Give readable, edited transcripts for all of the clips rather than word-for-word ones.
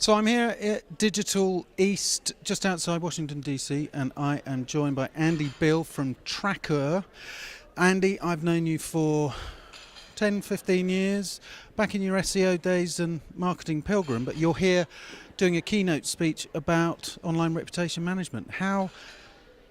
So I'm here at Digital East, just outside Washington, D.C., and I am joined by Andy Beal from Trackur. Andy, I've known you for 10, 15 years, back in your SEO days and marketing pilgrim, but you're here doing a keynote speech about online reputation management. How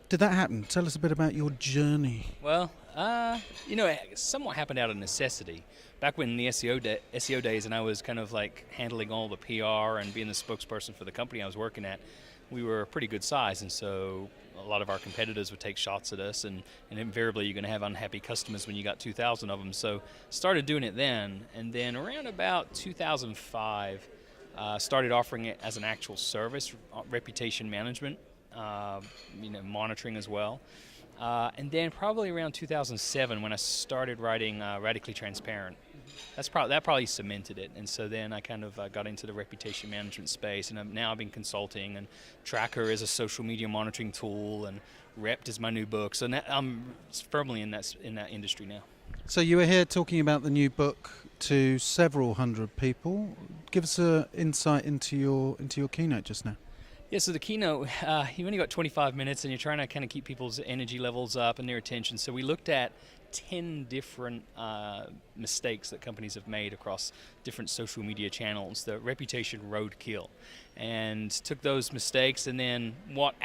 did that happen? Tell us a bit about your journey. Well, it somewhat happened out of necessity. Back when the SEO days, and I was kind of like handling all the PR and being the spokesperson for the company I was working at, we were a pretty good size, and so a lot of our competitors would take shots at us, and invariably you're going to have unhappy customers when you got 2,000 of them. So started doing it then, and then around about 2005, started offering it as an actual service, reputation management, monitoring as well. And then probably around 2007 when I started writing Radically Transparent. That probably cemented it, and so then I kind of got into the reputation management space, and I've been consulting, and Trackur is a social media monitoring tool, and Rept is my new book. So now I'm firmly in that industry now. So you were here talking about the new book to several hundred people. Give us an insight into your keynote just now. Yeah, so the keynote, you only got 25 minutes, and you're trying to kind of keep people's energy levels up and their attention. So we looked at 10 different mistakes that companies have made across different social media channels, the reputation roadkill, and took those mistakes and then what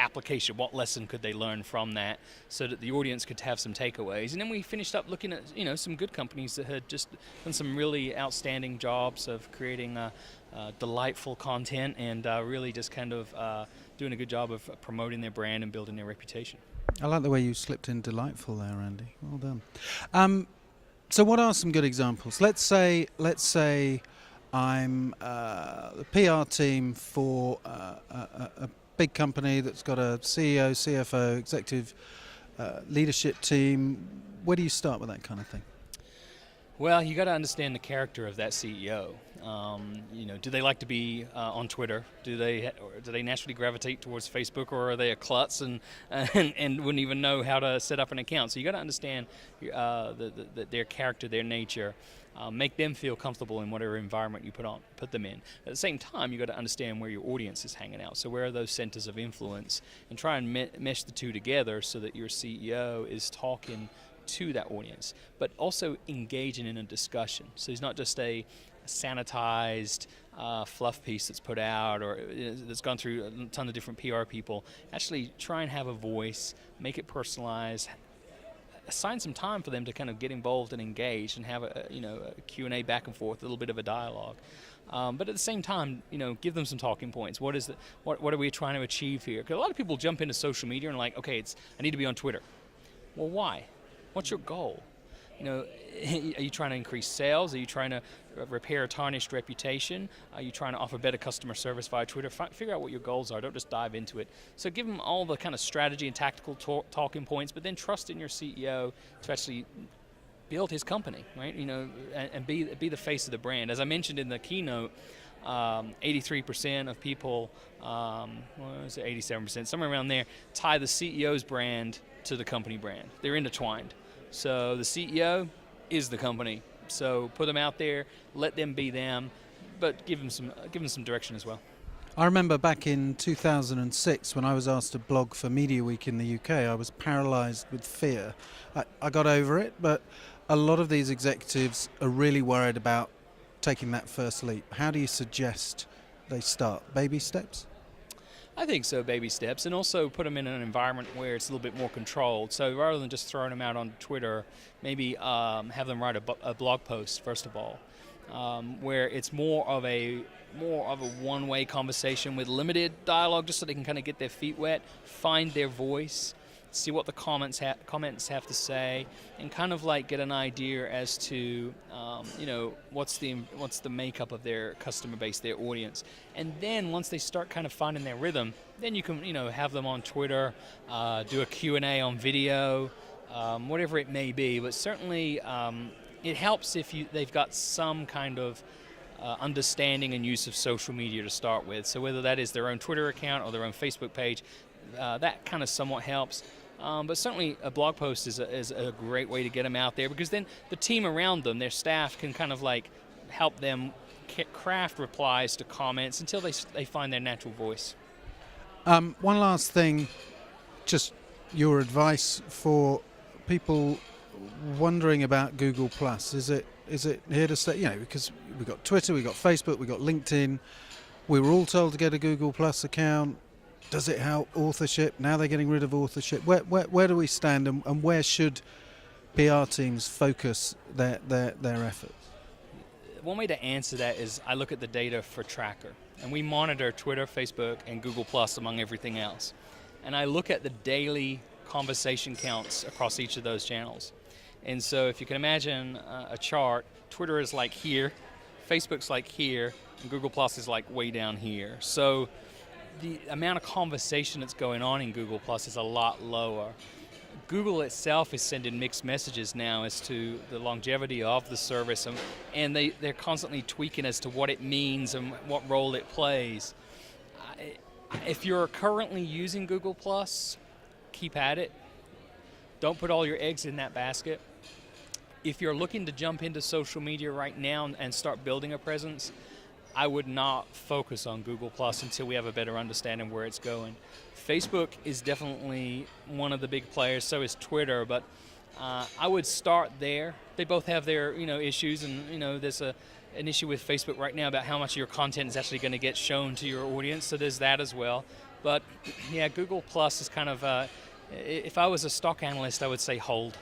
lesson could they learn from that so that the audience could have some takeaways. And then we finished up looking at some good companies that had just done some really outstanding jobs of creating delightful content and really just kind of doing a good job of promoting their brand and building their reputation. I like the way you slipped in delightful there, Andy. Well done. So what are some good examples? Let's say I'm the PR team for a big company that's got a CEO, CFO, executive leadership team. Where do you start with that kind of thing? Well, you got to understand the character of that CEO. Do they like to be on Twitter? Do they naturally gravitate towards Facebook, or are they a klutz and wouldn't even know how to set up an account? So you got to understand their character, their nature. Make them feel comfortable in whatever environment you put them in. At the same time, you got to understand where your audience is hanging out. So where are those centers of influence, and try and mesh the two together so that your CEO is talking to that audience, but also engaging in a discussion. So he's not just a sanitized fluff piece that's put out or that's gone through a ton of different PR people. Actually try and have a voice, make it personalized, assign some time for them to kind of get involved and engage and have a Q&A back and forth, a little bit of a dialogue. But at the same time, give them some talking points. What are we trying to achieve here? Because a lot of people jump into social media and I need to be on Twitter. Well, why? What's your goal? Are you trying to increase sales? Are you trying to repair a tarnished reputation? Are you trying to offer better customer service via Twitter? Figure out what your goals are. Don't just dive into it. So give them all the kind of strategy and tactical talking points, but then trust in your CEO to actually build his company, right? And be the face of the brand. As I mentioned in the keynote, 83% of people, 87%, somewhere around there, tie the CEO's brand to the company brand. They're intertwined. So the CEO is the company. So put them out there, let them be them, but give them some direction as well. I remember back in 2006 when I was asked to blog for Media Week in the UK, I was paralyzed with fear. I got over it, but a lot of these executives are really worried about taking that first leap. How do you suggest they start? Baby steps? I think so, baby steps, and also put them in an environment where it's a little bit more controlled. So rather than just throwing them out on Twitter, maybe have them write a blog post first of all, where it's more of a one-way conversation with limited dialogue, just so they can kind of get their feet wet, find their voice, see what the comments have to say, and kind of like get an idea as to what's the makeup of their customer base, their audience. And then once they start kind of finding their rhythm, then you can have them on Twitter, do a Q&A on video, whatever it may be. But certainly it helps if they've got some kind of understanding and use of social media to start with. So whether that is their own Twitter account or their own Facebook page, that kind of somewhat helps. But certainly a blog post is a great way to get them out there, because then the team around them, their staff, can kind of like help them craft replies to comments until they find their natural voice. One last thing, just your advice for people wondering about Google Plus. Is it here to stay? You know, because we've got Twitter, we've got Facebook, we've got LinkedIn. We were all told to get a Google Plus account. Does it help authorship? Now they're getting rid of authorship. Where do we stand, and where should PR teams focus their efforts? One way to answer that is I look at the data for Trackur, and we monitor Twitter, Facebook, and Google Plus among everything else. And I look at the daily conversation counts across each of those channels. And so if you can imagine a chart, Twitter is like here, Facebook's like here, and Google Plus is like way down here. So the amount of conversation that's going on in Google Plus is a lot lower. Google itself is sending mixed messages now as to the longevity of the service, and they're constantly tweaking as to what it means and what role it plays. If you're currently using Google Plus, keep at it. Don't put all your eggs in that basket. If you're looking to jump into social media right now and start building a presence, I would not focus on Google Plus until we have a better understanding where it's going. Facebook is definitely one of the big players, so is Twitter, but I would start there. They both have their issues, and there's an issue with Facebook right now about how much of your content is actually going to get shown to your audience, so there's that as well. But yeah, Google Plus is kind of, if I was a stock analyst, I would say hold.